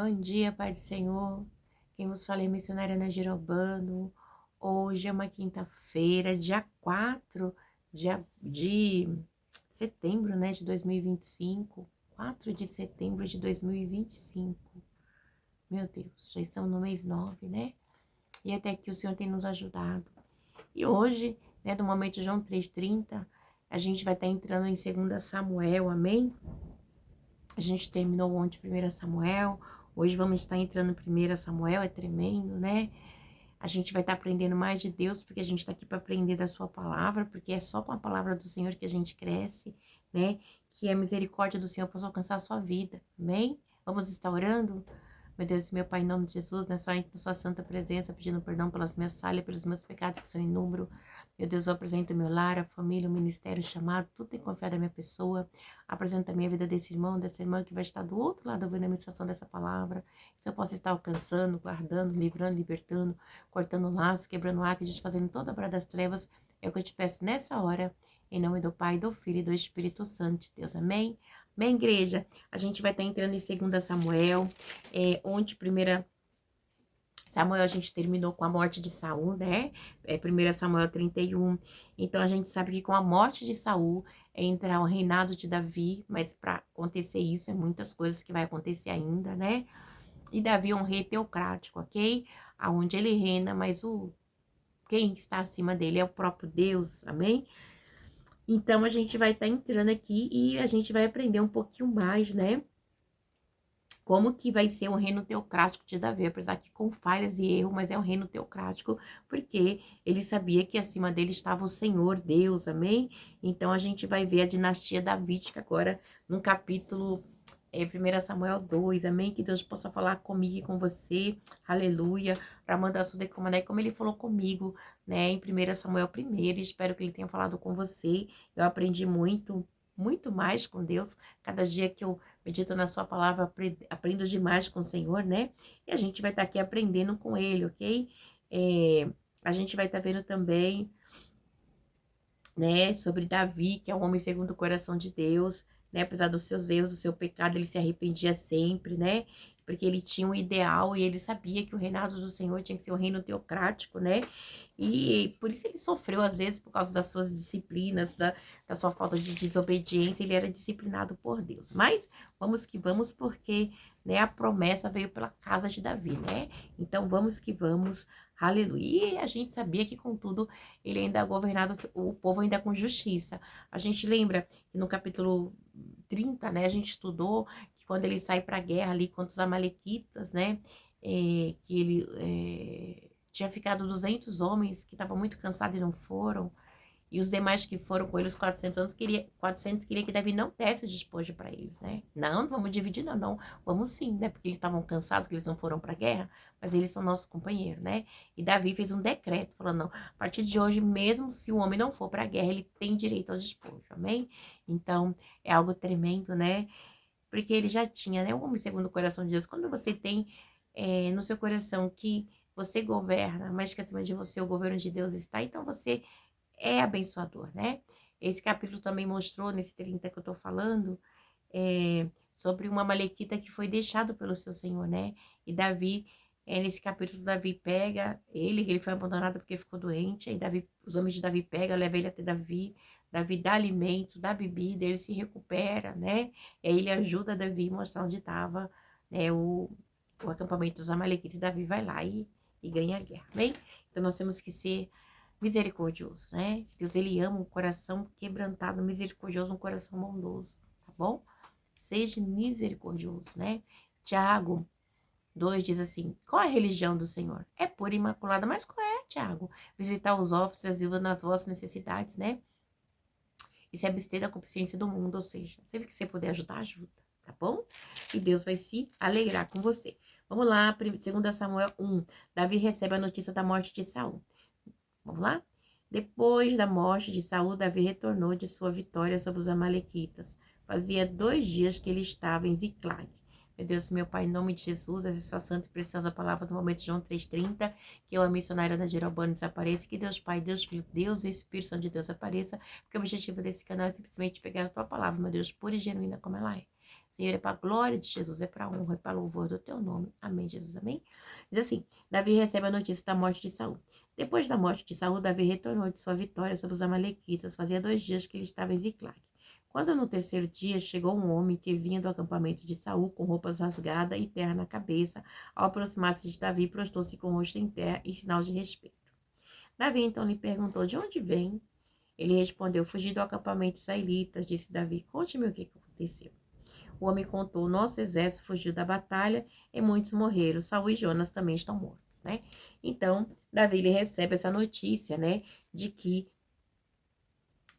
Bom dia, Pai do Senhor. Quem vos fala é missionária Ana Girobano. Hoje é uma quinta-feira, dia 4 de setembro, né, de 2025. 4 de setembro de 2025. Meu Deus, já estamos no mês 9, né? E até que o Senhor tem nos ajudado. E hoje, né, do momento João 3:30, a gente vai estar entrando em 2 Samuel, amém? A gente terminou ontem 1 Samuel, hoje vamos estar entrando em 1 Samuel, é tremendo, né? A gente vai estar aprendendo mais de Deus, porque a gente está aqui para aprender da sua palavra, porque é só com a palavra do Senhor que a gente cresce, né? Que a misericórdia do Senhor possa alcançar a sua vida, amém? Vamos estar orando? Meu Deus, meu Pai, em nome de Jesus, na sua santa presença, pedindo perdão pelas minhas falhas, pelos meus pecados que são em número. Meu Deus, eu apresento o meu lar, a família, o ministério, o chamado, tudo tem confiado na minha pessoa. Apresento também a vida desse irmão, dessa irmã que vai estar do outro lado ouvindo a ministração dessa palavra. Que eu possa estar alcançando, guardando, livrando, libertando, cortando laços, quebrando arco, desfazendo toda a obra das trevas. É o que eu te peço nessa hora, em nome do Pai, do Filho e do Espírito Santo de Deus. Amém? Amém, igreja? A gente vai estar entrando em 2 Samuel. Ontem, 1 Samuel, a gente terminou com a morte de Saul, né? 1 Samuel 31. Então, a gente sabe que com a morte de Saul, entra o reinado de Davi, mas para acontecer isso, é muitas coisas que vai acontecer ainda, né? E Davi é um rei teocrático, ok? Aonde ele reina, mas quem está acima dele é o próprio Deus, amém? Então, a gente vai estar entrando aqui e a gente vai aprender um pouquinho mais, né? Como que vai ser o reino teocrático de Davi, apesar que com falhas e erros, mas é um reino teocrático, porque ele sabia que acima dele estava o Senhor Deus, amém? Então a gente vai ver a dinastia davídica agora no capítulo 1 Samuel 2, amém? Que Deus possa falar comigo e com você, aleluia, para mandar sua decomandar, como ele falou comigo, né, em 1 Samuel 1, espero que ele tenha falado com você. Eu aprendi muito mais com Deus, cada dia que eu medito na sua palavra, aprendo demais com o Senhor, né? E a gente vai estar aqui aprendendo com ele, ok? A gente vai estar vendo também, né, sobre Davi, que é um homem segundo o coração de Deus, né? Apesar dos seus erros, do seu pecado, ele se arrependia sempre, né? Porque ele tinha um ideal e ele sabia que o reinado do Senhor tinha que ser um reino teocrático, né? E por isso ele sofreu, às vezes, por causa das suas disciplinas, da sua falta de desobediência, ele era disciplinado por Deus. Mas vamos que vamos, porque, né, a promessa veio pela casa de Davi, né? Então vamos que vamos, aleluia. E a gente sabia que, contudo, ele ainda governado o povo ainda com justiça. A gente lembra que no capítulo 30, né, a gente estudou que quando ele sai para a guerra ali contra os amalequitas, né, que ele tinha ficado 200 homens que estavam muito cansados e não foram. E os demais que foram com ele, os 400 queria que Davi não desse o despojo para eles, né? Não, não vamos dividir, não, não. Vamos sim, né? Porque eles estavam cansados, que eles não foram para a guerra, mas eles são nossos companheiros, né? E Davi fez um decreto falando, não, a partir de hoje, mesmo se o homem não for para a guerra, ele tem direito ao despojo, amém? Então, é algo tremendo, né? Porque ele já tinha, né? O homem segundo o coração de Deus. Quando você tem no seu coração que você governa, mas que acima de você o governo de Deus está, então você é abençoador, né? Esse capítulo também mostrou, nesse 30 que eu tô falando, sobre uma malequita que foi deixado pelo seu Senhor, né? E Davi, nesse capítulo, Davi pega ele foi abandonado porque ficou doente, aí os homens de Davi pegam, levam ele até Davi, Davi dá alimento, dá bebida, ele se recupera, né? E aí ele ajuda Davi a mostrar onde estava, né, o acampamento dos amalequitas, e Davi vai lá e ganha a guerra, bem? Então nós temos que ser misericordioso, né? Deus, ele ama um coração quebrantado, misericordioso, um coração bondoso, tá bom? Seja misericordioso, né? Tiago 2 diz assim, qual é a religião do Senhor? É pura e imaculada, mas qual é, Tiago? Visitar os órfãos e as viúvas nas vossas necessidades, né? E se abster da consciência do mundo, ou seja, sempre que você puder ajudar, ajuda, tá bom? E Deus vai se alegrar com você. Vamos lá, 2 Samuel 1. Davi recebe a notícia da morte de Saul. Vamos lá? Depois da morte de Saul, Davi retornou de sua vitória sobre os amalequitas. Fazia 2 dias que ele estava em Ziclag. Meu Deus, meu Pai, em nome de Jesus, essa é sua santa e preciosa palavra do momento de João 3:30, que eu, a missionária Ana Jeroboam, desapareça, que Deus Pai, Deus Filho, Deus e Espírito Santo de Deus apareça, porque o objetivo desse canal é simplesmente pegar a tua palavra, meu Deus, pura e genuína como ela é. Senhor, é para a glória de Jesus, é para a honra, é para louvor do teu nome. Amém, Jesus, amém? Diz assim, Davi recebe a notícia da morte de Saul. Depois da morte de Saul, Davi retornou de sua vitória sobre os amalequitas. Fazia 2 dias que ele estava em Ziclague. Quando no terceiro dia chegou um homem que vinha do acampamento de Saul com roupas rasgadas e terra na cabeça, ao aproximar-se de Davi, prostou-se com o rosto em terra em sinal de respeito. Davi então lhe perguntou, de onde vem? Ele respondeu, fugi do acampamento israelita. Disse Davi, conte-me o que aconteceu. O homem contou, nosso exército fugiu da batalha e muitos morreram. Saul e Jonas também estão mortos, né? Então, Davi ele recebe essa notícia, né, de que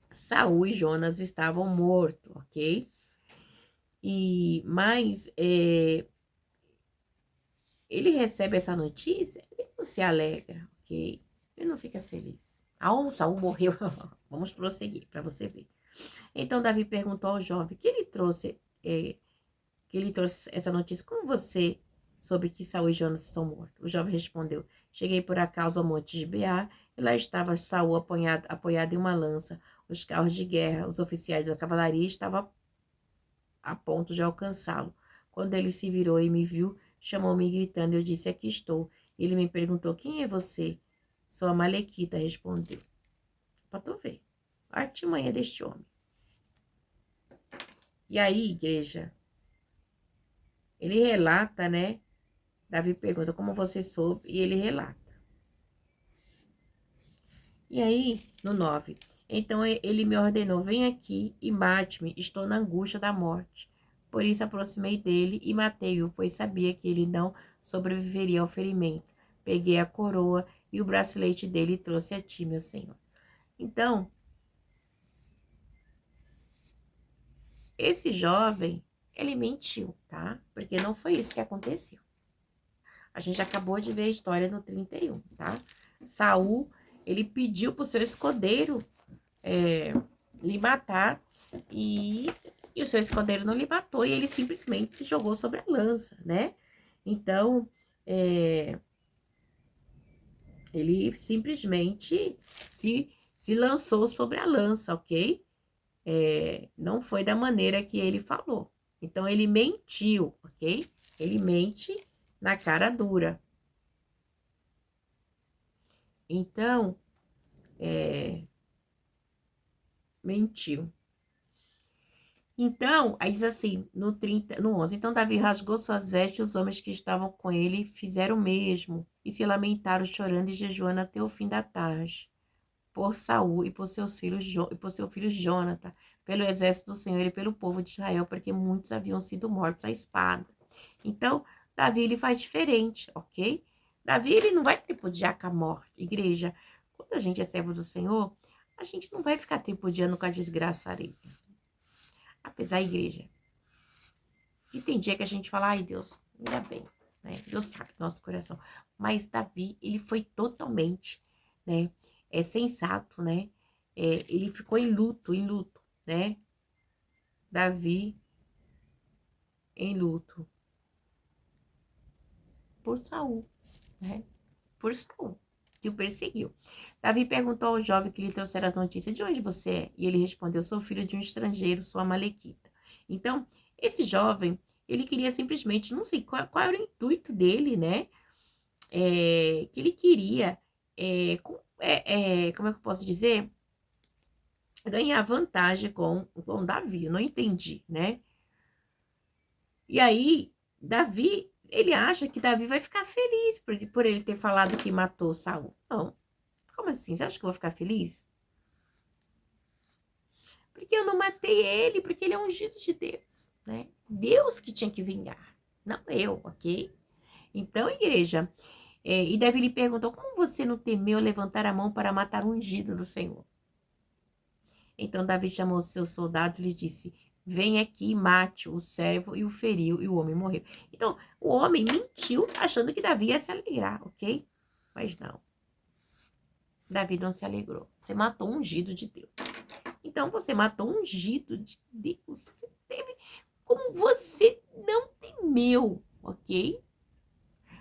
Saul e Jonas estavam mortos, ok? Mas ele recebe essa notícia, ele não se alegra, ok? Ele não fica feliz. Ah, Saul morreu. Vamos prosseguir para você ver. Então Davi perguntou ao jovem que ele trouxe essa notícia. Como você soube que Saul e Jonas estão mortos? O jovem respondeu: cheguei por acaso ao monte de Beá e lá estava Saul apoiado em uma lança. Os carros de guerra, os oficiais da cavalaria estavam a ponto de alcançá-lo. Quando ele se virou e me viu, chamou-me gritando. Eu disse: aqui estou. Ele me perguntou: quem é você? Sou a Malequita, respondeu. Pra tu ver a artimanha deste homem. E aí, igreja, ele relata, né? Davi pergunta como você soube e ele relata. E aí, no 9, então ele me ordenou, vem aqui e mate-me, estou na angústia da morte. Por isso aproximei dele e matei-o, pois sabia que ele não sobreviveria ao ferimento. Peguei a coroa e o bracelete dele e trouxe a ti, meu senhor. Então, esse jovem, ele mentiu, tá? Porque não foi isso que aconteceu. A gente acabou de ver a história no 31, tá? Saul, ele pediu pro seu escudeiro lhe matar e o seu escudeiro não lhe matou e ele simplesmente se jogou sobre a lança, né? Então, ele simplesmente se lançou sobre a lança, ok? Não foi da maneira que ele falou. Então, ele mentiu, ok? Ele mente na cara dura. Então, mentiu. Então, aí diz assim, no 11, então Davi rasgou suas vestes, os homens que estavam com ele fizeram o mesmo, e se lamentaram chorando e jejuando até o fim da tarde, por Saul e por seu filho Jonathan, pelo exército do Senhor e pelo povo de Israel, porque muitos haviam sido mortos à espada. Então, Davi, ele faz diferente, ok? Davi, ele não vai tripudiar com a morte. Igreja, quando a gente é servo do Senhor, a gente não vai ficar tripudiando com a desgraça alheia. Apesar, igreja, e tem dia que a gente fala, ai Deus, ainda bem, né? Deus sabe do nosso coração. Mas Davi, ele foi totalmente, né? Sensato, né? Ele ficou em luto, né? Davi em luto por Saul, né? Por Saul, que o perseguiu. Davi perguntou ao jovem que lhe trouxera as notícias, de onde você é? E ele respondeu, sou filho de um estrangeiro, sou amalequita. Então, esse jovem, ele queria simplesmente, não sei qual era o intuito dele, né? Que ele queria, como é que eu posso dizer? Ganhar vantagem com Davi, eu não entendi, né? E aí, Davi, ele acha que Davi vai ficar feliz por ele ter falado que matou Saul. Não, como assim? Você acha que eu vou ficar feliz? Porque eu não matei ele, porque ele é ungido de Deus, né? Deus que tinha que vingar, não eu, ok? Então, igreja, e Davi lhe perguntou, como você não temeu levantar a mão para matar o ungido do Senhor? Então Davi chamou os seus soldados e lhe disse, vem aqui e mate o servo e o feriu, e o homem morreu. Então, o homem mentiu achando que Davi ia se alegrar, ok? Mas não. Davi não se alegrou. Você matou um ungido de Deus. Então, você matou um ungido de Deus. Você teve, como você não temeu, ok?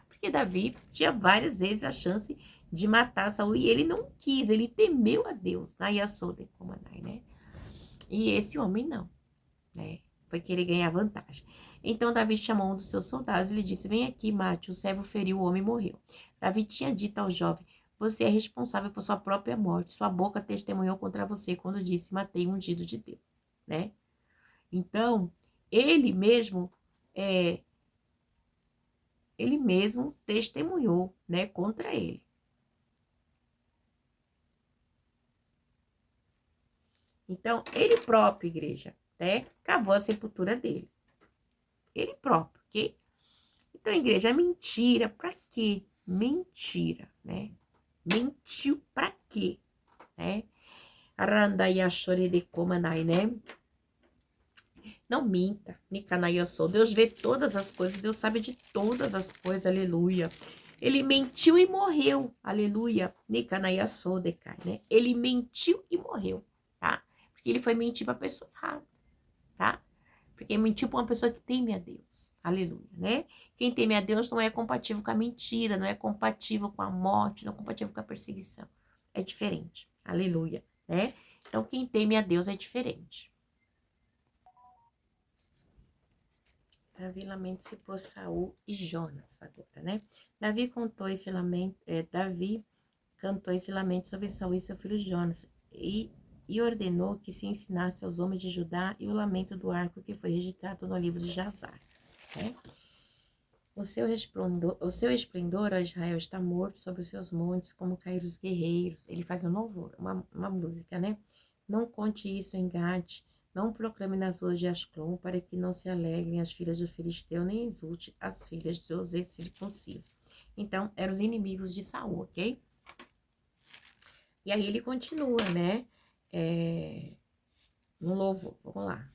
Porque Davi tinha várias vezes a chance de matar Saul e ele não quis, ele temeu a Deus. Né? E a Soda, como né? E esse homem não, né? Foi querer ganhar vantagem. Então Davi chamou um dos seus soldados e lhe disse: Vem aqui, mate. O servo feriu o homem e morreu. Davi tinha dito ao jovem: Você é responsável por sua própria morte. Sua boca testemunhou contra você quando disse: Matei o ungido de Deus, né? Então, ele mesmo, é, ele mesmo testemunhou, né, contra ele. Então, ele próprio, igreja, né, cavou a sepultura dele. Ele próprio, ok? Então, igreja, mentira, pra quê? Mentira, né? Mentiu pra quê? Né? Arandaiachore de comanai, né? Não minta, Nicanaiaçou. Deus vê todas as coisas, Deus sabe de todas as coisas, aleluia. Ele mentiu e morreu, aleluia. Nicanaiaçou, decai, né? Ele mentiu e morreu, tá? Porque ele foi mentir pra pessoa errada, tá? Porque mentiu pra uma pessoa que teme a Deus, aleluia, né? Quem teme a Deus não é compatível com a mentira, não é compatível com a morte, não é compatível com a perseguição. É diferente, aleluia, né? Então, quem teme a Deus é diferente. Davi lamenta-se por Saul e Jonas agora, né? Davi cantou esse lamento sobre Saul e seu filho Jonas e ordenou que se ensinasse aos homens de Judá e o lamento do arco que foi registrado no livro de Jazar, né? O seu esplendor, ó Israel, está morto sobre os seus montes, como caíram os guerreiros. Ele faz um louvor, uma música, né? Não conte isso em Gate, não proclame nas ruas de Ascalon, para que não se alegrem as filhas do Filisteu, nem exulte as filhas de José circunciso. Então, eram os inimigos de Saul, ok? E aí ele continua, né? No louvor, vamos lá.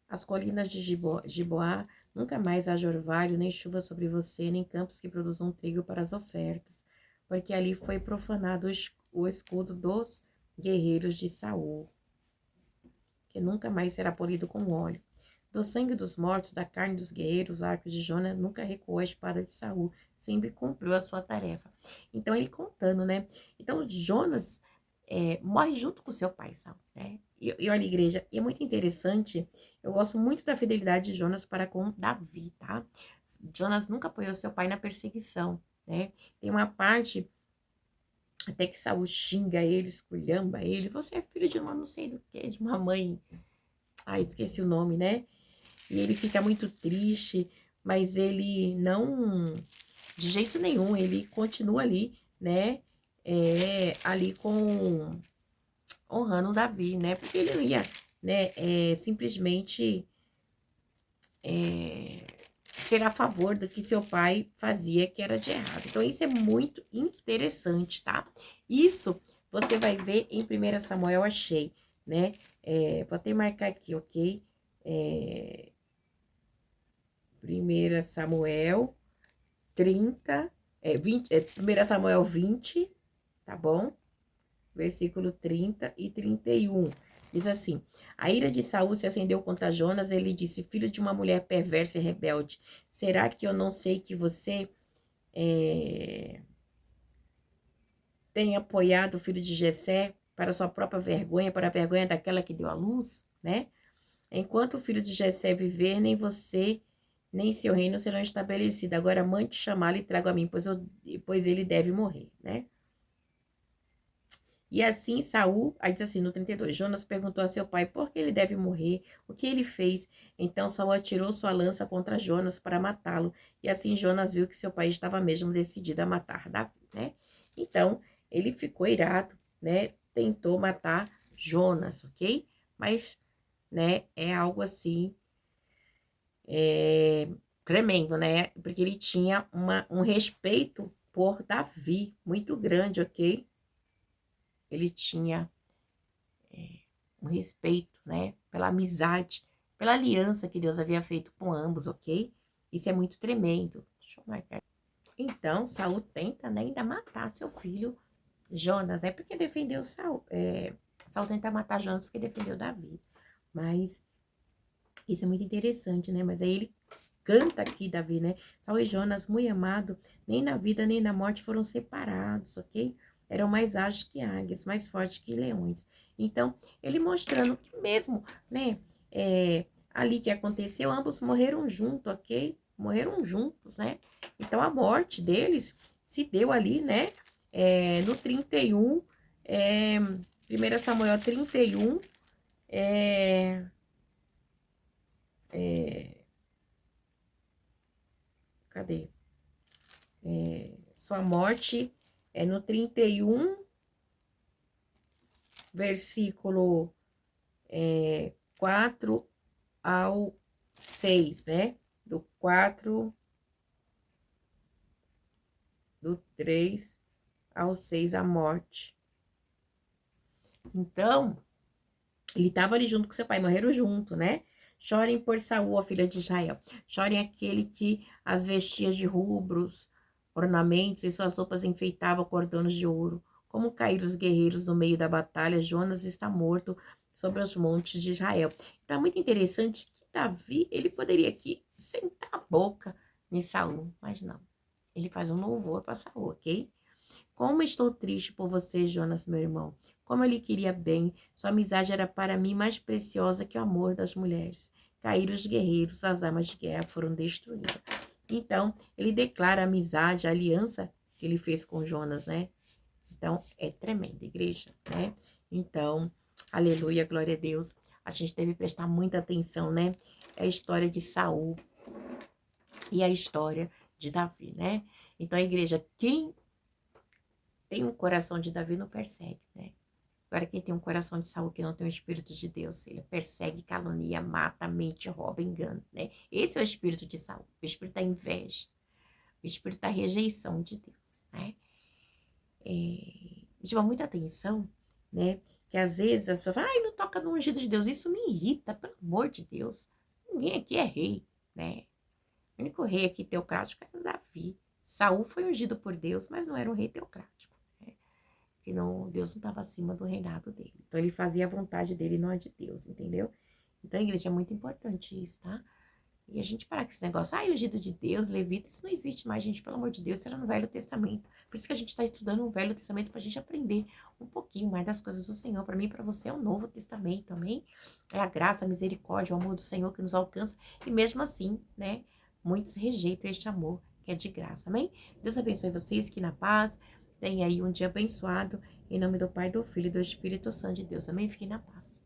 As colinas de Giboá, nunca mais haja orvalho, nem chuva sobre você, nem campos que produzam trigo para as ofertas, porque ali foi profanado o escudo dos guerreiros de Saul, que nunca mais será polido com óleo. Do sangue dos mortos, da carne dos guerreiros, arcos de Jonas, nunca recuou a espada de Saul, sempre cumpriu a sua tarefa. Então, ele contando, né? Então, Jonas morre junto com seu pai, Saul, né? E olha, igreja, e é muito interessante, eu gosto muito da fidelidade de Jonas para com Davi, tá? Jonas nunca apoiou seu pai na perseguição, né? Tem uma parte até que Saul xinga ele, esculhamba ele, você é filho de uma não sei do que, de uma mãe, esqueci o nome, né? E ele fica muito triste, mas ele não, de jeito nenhum, ele continua ali, né? Ali honrando Davi, né? Porque ele não ia, né? Simplesmente ser a favor do que seu pai fazia, que era de errado. Então, isso é muito interessante, tá? Isso você vai ver em 1 Samuel, achei, né? Vou até marcar aqui, ok? 1 Samuel 30, 20, 1 Samuel 20, tá bom? Versículo 30 e 31. Diz assim: A ira de Saul se acendeu contra Jonas, ele disse: Filho de uma mulher perversa e rebelde, será que eu não sei que você tem apoiado o filho de Jessé para sua própria vergonha, para a vergonha daquela que deu à luz, né? Enquanto o filho de Jessé viver, nem você, nem seu reino serão estabelecidos. Agora mande chamá-lo e traga a mim, pois ele deve morrer, né? E assim Saul, aí diz assim no 32, Jonas perguntou a seu pai por que ele deve morrer, o que ele fez. Então Saul atirou sua lança contra Jonas para matá-lo. E assim Jonas viu que seu pai estava mesmo decidido a matar Davi, né? Então ele ficou irado, né? Tentou matar Jonas, ok? Mas, né, é algo assim tremendo, né? Porque ele tinha um respeito por Davi muito grande, ok? Ele tinha um respeito, né? Pela amizade, pela aliança que Deus havia feito com ambos, ok? Isso é muito tremendo. Deixa eu marcar. Então, Saul tenta, né, ainda matar seu filho Jonas, né? Porque defendeu Saul. Saul tenta matar Jonas porque defendeu Davi. Mas isso é muito interessante, né? Mas aí ele canta aqui, Davi, né? Saul e Jonas, muito amado, nem na vida nem na morte foram separados, ok? Eram mais ágeis que águias, mais fortes que leões. Então, ele mostrando que mesmo, né? ali que aconteceu, ambos morreram juntos, ok? Morreram juntos, né? Então, a morte deles se deu ali, né? No 31, 1 Samuel 31, é, é, cadê? Sua morte é no 31, versículo 4 ao 6, né? Do 4, do 3 ao 6, a morte. Então, ele estava ali junto com seu pai, morreram junto, né? Chorem por Saul, a filha de Israel. Chorem aquele que as vestia de rubros, ornamentos e suas roupas enfeitava com cordonos de ouro. Como caíram os guerreiros no meio da batalha, Jonas está morto sobre os montes de Israel. Então é muito interessante que Davi, ele poderia aqui sentar a boca em Saul, mas não. Ele faz um louvor para Saul, ok? Como estou triste por você, Jonas, meu irmão. Como eu lhe queria bem, sua amizade era para mim mais preciosa que o amor das mulheres. Caíram os guerreiros, as armas de guerra foram destruídas. Então, ele declara a amizade, a aliança que ele fez com Jonas, né? Então, é tremenda, igreja, né? Então, aleluia, glória a Deus. A gente deve prestar muita atenção, né? É a história de Saul e a história de Davi, né? Então, a igreja, quem tem um coração de Davi não persegue, né? Agora, quem tem um coração de Saul que não tem o Espírito de Deus, ele persegue, calunia, mata, mente, rouba, engana, né? Esse é o espírito de Saul, o espírito da inveja, o espírito da rejeição de Deus, né? Chama muita atenção, né? Que às vezes as pessoas falam, ai, não toca no ungido de Deus, isso me irrita, pelo amor de Deus. Ninguém aqui é rei, né? O único rei aqui teocrático era Davi. Saul foi ungido por Deus, mas não era um rei teocrático, né? Que não, Deus não estava acima do reinado dele. Então, ele fazia a vontade dele, não a de Deus, entendeu? Então, a igreja é muito importante isso, tá? E a gente parar com esse negócio, ungido de Deus, levita, isso não existe mais, gente, pelo amor de Deus, isso era no Velho Testamento. Por isso que a gente está estudando o Velho Testamento, pra gente aprender um pouquinho mais das coisas do Senhor. Para mim e para você é o Novo Testamento, amém? É a graça, a misericórdia, o amor do Senhor que nos alcança, e mesmo assim, né, muitos rejeitam este amor que é de graça, amém? Deus abençoe vocês, que na paz, tenha aí um dia abençoado, em nome do Pai, do Filho e do Espírito Santo de Deus, amém? Fiquem na paz.